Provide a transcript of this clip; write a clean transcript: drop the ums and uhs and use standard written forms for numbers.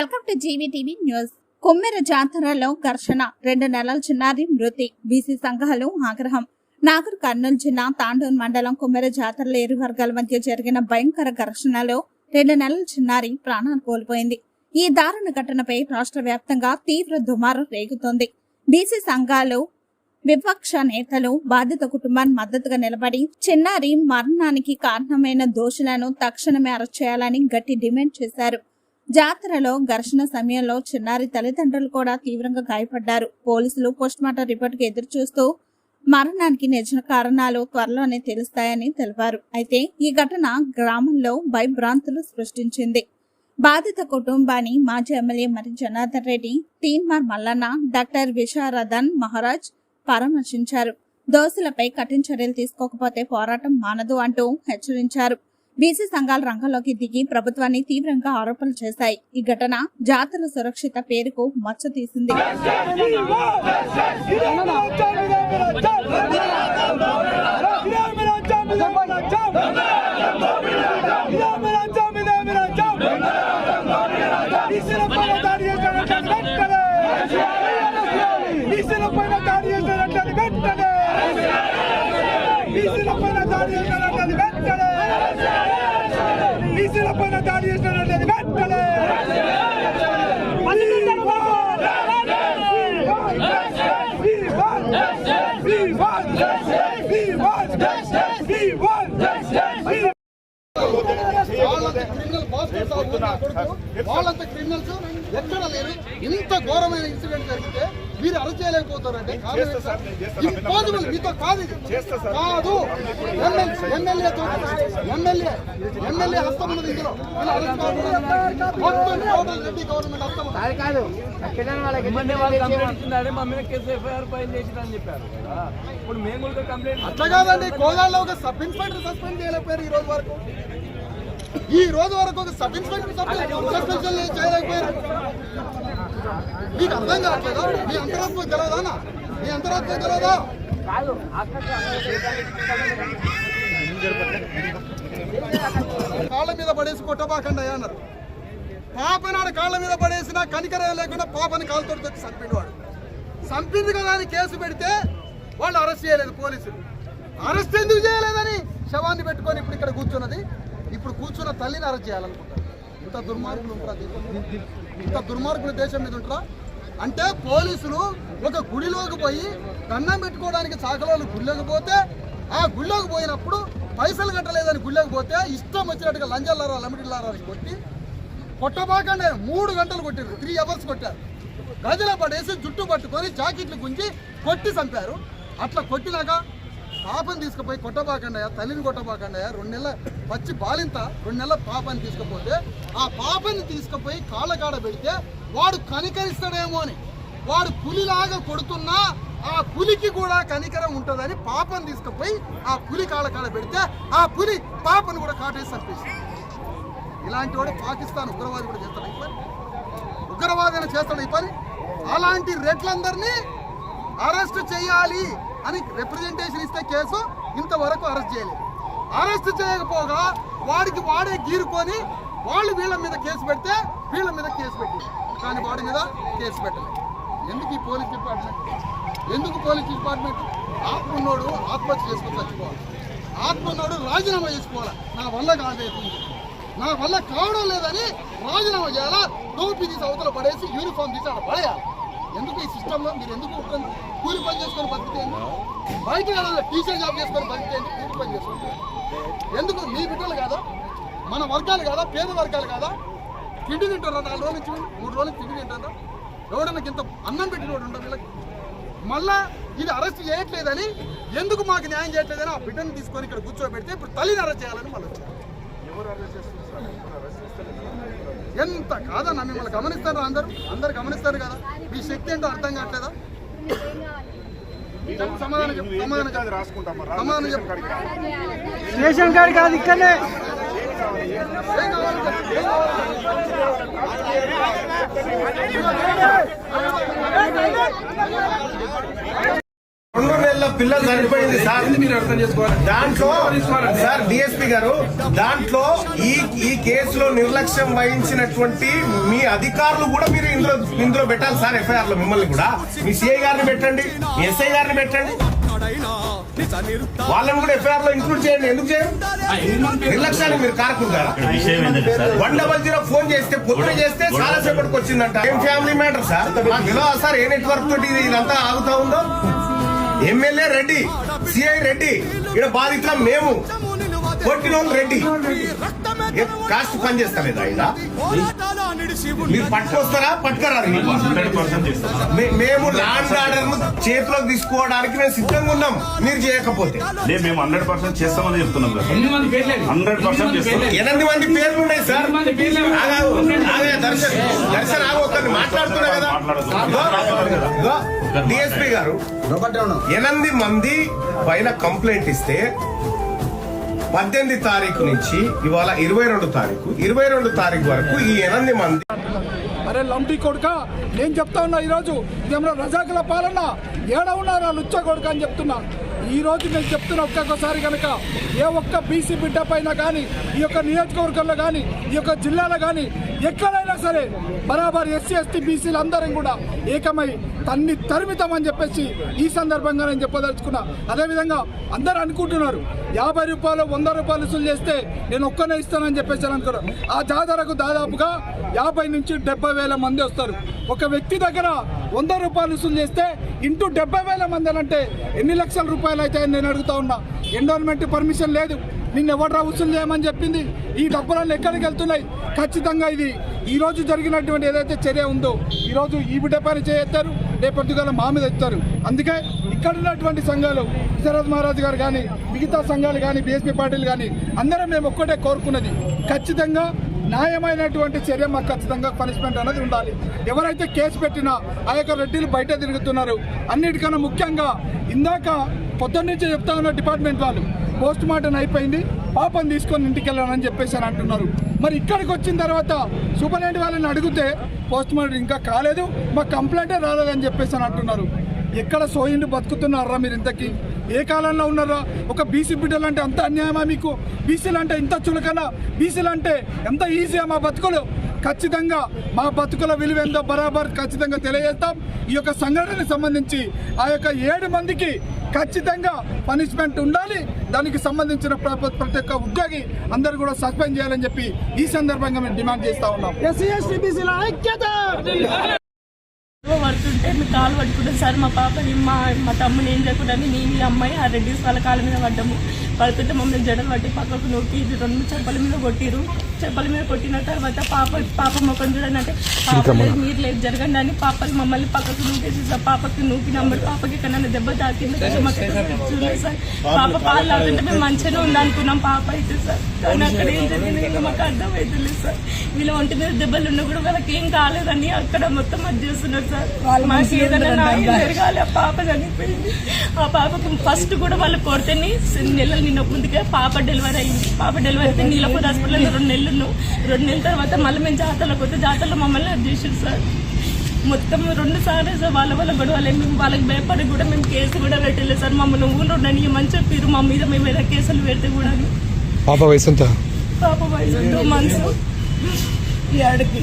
Welcome to GVTV news. Kommera జాతరలో ఘర్షణ, 2 నెలల చిన్నారి మృతి, బీసీ సంఘాలు ఆగ్రహం. నాగర్ కర్నూలు జిల్లా తాండూరు మండలం కొమ్మెర జాతరలో ఇరు వర్గాల మధ్య జరిగిన భయంకర ఘర్షణలో 2 నెలల చిన్నారి ప్రాణాలు కోల్పోయింది. ఈ దారుణ ఘటనపై రాష్ట్ర వ్యాప్తంగా తీవ్ర దుమారం రేగుతోంది. బీసీ సంఘాలు, విపక్ష నేతలు బాధిత కుటుంబాన్ని మద్దతుగా నిలబడి చిన్నారి మరణానికి కారణమైన దోషులను తక్షణమే అరెస్ట్ చేయాలని గట్టి డిమాండ్ చేశారు. జాతరలో ఘర్షణ సమయంలో చిన్నారి తల్లిదండ్రులు కూడా తీవ్రంగా గాయపడ్డారు. పోలీసులు పోస్టుమార్టం రిపోర్టుకు ఎదురు చూస్తూ మరణానికి నిజ కారణాలు త్వరలోనే తెలుస్తాయని తెలిపారు. అయితే ఈ ఘటన గ్రామంలో భయభ్రాంతులు సృష్టించింది. బాధిత కుటుంబాన్ని మాజీ ఎమ్మెల్యే మరి జనార్దన్ రెడ్డి, తీన్మార్ మల్లన్న, డాక్టర్ విశారదన్ మహారాజ్ పరామర్శించారు. దోషులపై కఠిన చర్యలు తీసుకోకపోతే పోరాటం మానదు అంటూ హెచ్చరించారు. బీసీ సంఘాలు రంగంలోకి దిగి ప్రభుత్వాన్ని తీవ్రంగా ఆరోపణలు చేశాయి. ఈ ఘటన జాతర సురక్షిత పేరుకు మచ్చ తీసింది. వాళ్ళంత క్రిమినల్స్ ఎక్కడ లేరు. ఇంత ఘోరమైన ఇన్సిడెంట్ జరిగితే మీరు అరెస్ట్ చేయలేకపోతారంటే ఇంపాసిబుల్. మీతో కాదు, కాదు. ఎమ్మెల్యే హస్తం ఉన్నది ఇందులో. మొత్తం టోటల్ రెడ్డి గవర్నమెంట్ హస్తం కాదు. అట్లా కాదండి. కోదాల్లో ఒక సబ్ ఇన్స్పెక్టర్ సస్పెండ్ చేయలేకపోయారు ఈ రోజు వరకు ఒక సబ్ ఇన్స్పెక్టర్ సస్పెన్షన్ చేయలేకపోయారు. మీకు అర్థం కావట్లేదా? మీ అంతరాత్మ తెలియదా? మీ అంతరాత్మ తెలియదా? కాళ్ళ మీద పడేసి కొట్టబాకండి అన్నారు. పాపనాడు కాళ్ళ మీద పడేసినా కనికరం లేకుండా పాపని కాలుతో తెచ్చి చంపిండు. వాడు చంపింది కదా అని కేసు పెడితే వాళ్ళు అరెస్ట్ చేయలేదు పోలీసులు. అరెస్ట్ ఎందుకు చేయలేదని శవాన్ని పెట్టుకొని ఇప్పుడు ఇక్కడ కూర్చున్నది. ఇప్పుడు కూర్చున్న తల్లిని అరెస్ట్ చేయాలనుకుంటారు. ఇంత దుర్మార్గులు ఉంటారా? ఇంత దుర్మార్గులు దేశం మీద ఉంటారా? అంటే పోలీసులు ఒక గుడిలోకి పోయి దండం పెట్టుకోవడానికి చాకలోళ్ళు గుడిలోకి పోతే, ఆ గుడిలోకి పోయినప్పుడు పైసలు కట్టలేదని గుడిలోకి పోతే ఇష్టం వచ్చినట్టుగా లంజల్లారా లమిటిల్లారా కొట్టబాకండి 3 గంటలు కొట్టారు. 3 అవర్స్ కొట్టారు. గదిలో పడేసి జుట్టు పట్టుకొని జాకెట్లు గుంజి కొట్టి చంపారు. అట్లా కొట్టినాక పాపని తీసుకుపోయి కొట్టబాకండి, తల్లిని కొట్టబాకండి. 2 నెలల పచ్చి బాలింత 2 నెలల పాపని తీసుకుపోతే ఆ పాపని తీసుకుపోయి కాళ్ళ కాడ పెడితే వాడు కనికరిస్తాడేమో అని, వాడు పులిలాగా కొడుతున్నా ఆ పులికి కూడా కనికరం ఉంటుందని పాపని తీసుకుపోయి ఆ పులి కాళ్ళ కాడ పెడితే ఆ పులి పాపను కూడా కాటేసి చంపేసింది. ఇలాంటి వాడు పాకిస్తాన్ ఉగ్రవాది కూడా చేస్తాడు ఈ పని. ఉగ్రవాదైనా చేస్తాడు ఈ పని. అలాంటి రెడ్లందరినీ అరెస్ట్ చేయాలి అని రిప్రజెంటేషన్ ఇస్తే కేసు ఇంతవరకు అరెస్ట్ చేయలేదు. అరెస్ట్ చేయకపోగా వాడికి వాడే గీరుకొని వాళ్ళు వీళ్ళ మీద కేసు పెడితే వీళ్ళ మీద కేసు పెట్టారు. కానీ వాడి మీద కేసు పెట్టలేదు. ఎందుకు ఈ పోలీస్ డిపార్ట్మెంట్? ఎందుకు పోలీస్ డిపార్ట్మెంట్? ఆత్మ ఉన్నోడు ఆత్మహత్య చేసుకొని చచ్చిపోవాలి. ఆత్మ ఉన్నోడు రాజీనామా చేసుకోవాలి. నా వల్ల కాలేదు, నా వల్ల కావడం లేదని రాజీనామా చేయాలా? టోపీ తీసి అవతల పడేసి యూనిఫామ్ తీసి అక్కడ పడేయాలి. ఎందుకు ఈ సిస్టంలో మీరు ఎందుకు కూలి పని చేసుకొని బతికేయండి? బయట టీచర్ జాబ్ చేసుకొని బతికేయండి, కూలి పని చేసుకోండి. ఎందుకు? మీ బిడ్డలు కాదా? మన వర్గాలు కాదా? పేద వర్గాలు కాదా? తిండి తింటారా? 4 రోజుల నుంచి 3 రోజులు తిండి తింటారా? ఎవడన్నా ఇంత అన్నం పెట్టినోడు ఉండవు వీళ్ళకి. మళ్ళా ఇది అరెస్ట్ చేయట్లేదని, ఎందుకు మాకు న్యాయం చేయట్లేదని ఆ బిడ్డను తీసుకొని ఇక్కడ కూర్చోబెడితే ఇప్పుడు తల్లిని అరెస్ట్ చేయాలని మళ్ళీ వచ్చారు. ఎంత కాదన్నా మిమ్మల్ని గమనిస్తారు, అందరు గమనిస్తారు కదా. మీ శక్తి ఏంటో అర్థం కావట్లేదా? సమాధానం స్టేషన్ కాదు కాదు ఇక్కడనే రెండు నెలల వాళ్ళ పిల్ల చనిపోయింది సార్. మీరు అర్థం చేసుకోవాలి. దాంట్లో సార్ డిఎస్పీ గారు, దాంట్లో ఈ కేసులో నిర్లక్ష్యం వహించినటువంటి మీ అధికారులు కూడా మీరు ఇందులో పెట్టాలి సార్. ఎఫ్ఐఆర్ లో మిమ్మల్ని కూడా, మీ సిఐ గారిని పెట్టండి, మీ ఎస్ఐ గారిని పెట్టండి, వాళ్ళని కూడా ఎఫ్ఐఆర్ లో ఇంక్లూడ్ చేయండి. ఎందుకు చేయరు? నిర్లక్ష్యాన్ని మీరు కారకుంటారా? 100 ఫోన్ చేస్తే పొద్దున చేస్తే చాలా సేపటికి వచ్చిందంట. ఏం ఫ్యామిలీ మ్యాటర్ సార్? మాకు తెలియదు సార్ ఏ నెట్వర్క్ తోటి ఇదంతా ఆగుతా ఉందో. ఎమ్మెల్యే రెడ్డి, సిఐ రెడ్డి, ఇక్కడ బాధితుల మేము, కొట్టిన రెడ్డి. కాస్ట్ పని చేస్తలేదా? ఇలా మీరు పట్టుకొస్తారా పట్టుకరా? మేము ల్యాండ్ ఆర్డర్ ను చేతిలోకి తీసుకోవడానికి మేము సిద్ధంగా ఉన్నాం. మీరు చేయకపోతే మేము 100% చేస్తామని చెప్తున్నాం. 100% చేస్తాం. 8 మంది పేర్లు ఉన్నాయి సార్. దర్శన్ ఆగొక్కరిని మాట్లాడుతున్నా కదా. డిఎస్పీ గారు 8 మంది పైన కంప్లైంట్ ఇస్తే 18 తారీఖు నుంచి ఇవాళ 22 తారీఖు వరకు ఈ 8 మంది. అరే లంటి కొడుక, నేను చెప్తా ఉన్నా ఈరోజు ఇదేమన్నా రజాకుల పాలన, ఏడ ఉన్నారా లుచ్చ కొడుక అని చెప్తున్నా. ఈ రోజు నేను చెప్తున్నా, ఒక్కొక్కసారి కనుక ఏ ఒక్క బీసీ బిడ్డ పైన కానీ, ఈ యొక్క నియోజకవర్గంలో కానీ, ఈ యొక్క జిల్లాలో కానీ ఎక్కడైనా సరే బరాబర్ ఎస్సీ ఎస్టీ బీసీలు అందరం కూడా ఏకమై తరిమితామని చెప్పేసి ఈ సందర్భంగా నేను చెప్పదలుచుకున్నా. అదేవిధంగా అందరూ అనుకుంటున్నారు 50 రూపాయలు 100 రూపాయలు వసూలు చేస్తే నేను ఒక్కనే ఇస్తానని చెప్పేసి అనుకున్నారు. ఆ జాతరకు దాదాపుగా 50 నుంచి 70,000 మంది వస్తారు. ఒక వ్యక్తి దగ్గర 100 రూపాయలు వసూలు చేస్తే ఇంటూ 70,000 మంది అంటే ఎన్ని లక్షల రూపాయలు అవుతాయని నేను అడుగుతా ఉన్నా. ఎండోర్మెంట్ పర్మిషన్ లేదు, నిన్న ఎవడ్రా వసూలు చేయమని చెప్పింది? ఈ డబ్బులన్నీ ఎక్కడికి వెళ్తున్నాయి? ఖచ్చితంగా ఇది ఈ రోజు జరిగినటువంటి ఏదైతే చర్య ఉందో, ఈ రోజు ఈ బిడ్డ పైన చేయెత్తారు, రేపొద్దుగాల మా మీద ఎత్తారు. అందుకే ఇక్కడ ఉన్నటువంటి సంఘాలు, విశ్వనాథ్ మహారాజ్ గారు కానీ, మిగతా సంఘాలు కానీ, బీఎస్పీ పార్టీలు కానీ అందరం మేము ఒక్కటే కోరుకున్నది, ఖచ్చితంగా న్యాయమైనటువంటి చర్య మాకు ఖచ్చితంగా పనిష్మెంట్ అనేది ఉండాలి. ఎవరైతే కేసు పెట్టినా ఆ యొక్క రెడ్డిలు బయట తిరుగుతున్నారు. అన్నిటికన్నా ముఖ్యంగా ఇందాక పొద్దున్న నుంచి చెప్తా ఉన్న డిపార్ట్మెంట్ వాళ్ళు పోస్ట్ మార్టం అయిపోయింది, పాపం తీసుకొని ఇంటికి వెళ్ళానని చెప్పేసి అని అంటున్నారు. మరి ఇక్కడికి వచ్చిన తర్వాత సూపరింటెండెంట్ వాళ్ళని అడిగితే పోస్ట్ మార్టం ఇంకా కాలేదు, మా కంప్లైంటే రాలేదని చెప్పేసి అని అంటున్నారు. ఎక్కడ సోయిండి బతుకుతున్నారా మీరు? ఇంతకీ ఏ కాలంలో ఉన్నారా? ఒక బీసీ బిడ్డలు అంటే అంత అన్యాయమా మీకు? బీసీలు అంటే ఇంత చులకనా? బీసీలు అంటే ఎంత ఈజీయా మా బతుకులు? ఖచ్చితంగా మా బతుకుల విలువ ఏందో బరాబర్ ఖచ్చితంగా తెలియజేస్తాం. ఈ యొక్క సంఘటనకు సంబంధించి ఆ యొక్క 7 మందికి ఖచ్చితంగా పనిష్మెంట్ ఉండాలి. దానికి సంబంధించిన ప్రతి ఒక్క ఉద్యోగి అందరూ కూడా సస్పెండ్ చేయాలని చెప్పి ఈ సందర్భంగా మేము డిమాండ్ చేస్తా ఉన్నాం. పడుతుంటే మీ కాలు పట్టుకుంటాం సార్. మా పాపని మా తమ్ముని ఏం చేయకుండా నేను ఈ అమ్మాయి ఆ రెడ్డి వాళ్ళ కాళ్ళ మీద పడ్డాము. పడుతుంటే మమ్మల్ని జడలు పట్టి పక్కకు నూకి 2 చెప్పుల మీద కొట్టిరు. చెప్పుల మీద కొట్టిన తర్వాత పాప ముఖం చూడండి అంటే పాప లేదు, మీరు లేదు, జరగండి అని పాపని మమ్మల్ని పక్కకు నూకేసి సార్. పాపకి నూకినప్పుడు పాపకి ఎక్కడన్నా దెబ్బ తాకింది చూడలేదు సార్. పాప పాలు తాగుతుంటే మేము మంచిగానే ఉందనుకున్నాం పాప అయితే సార్. కానీ అక్కడ ఏం జరిగింది మాకు అర్థమవుతుంది సార్. వీళ్ళ ఒంటి మీద దెబ్బలు ఉన్నా కూడా వాళ్ళకి ఏం కాలేదని అక్కడ మొత్తం అది చేస్తున్నారు సార్. మాకు ఏదైనా న్యాయం జరగాలి. ఆ పాప చనిపోయింది. ఆ పాపకు ఫస్ట్ కూడా వాళ్ళు కొడితేనే నిన్న ముందుకే పాప డెలివరీ అయింది. పాప డెలివరీ అయితే నీలపూర్ హాస్పిటల్లో 2 నెలలు 2 నెలల తర్వాత మళ్ళీ మేము జాతరలోకి వస్తే జాతరలో మమ్మల్ని అది చేసారు సార్. మొత్తం 2 సార్లు సార్ వాళ్ళ గొడవలే. మేము వాళ్ళకి భయపడి కూడా మేము కేసు కూడా పెట్టలేదు సార్. మమ్మల్ని ఊళ్ళో ఉండని చెప్పారు. మా మీద మేము ఏదైనా కేసులు పెడితే కూడా. పాప వయసు ఎంత? పాప వయసు 2 months. ఈ ఆడకి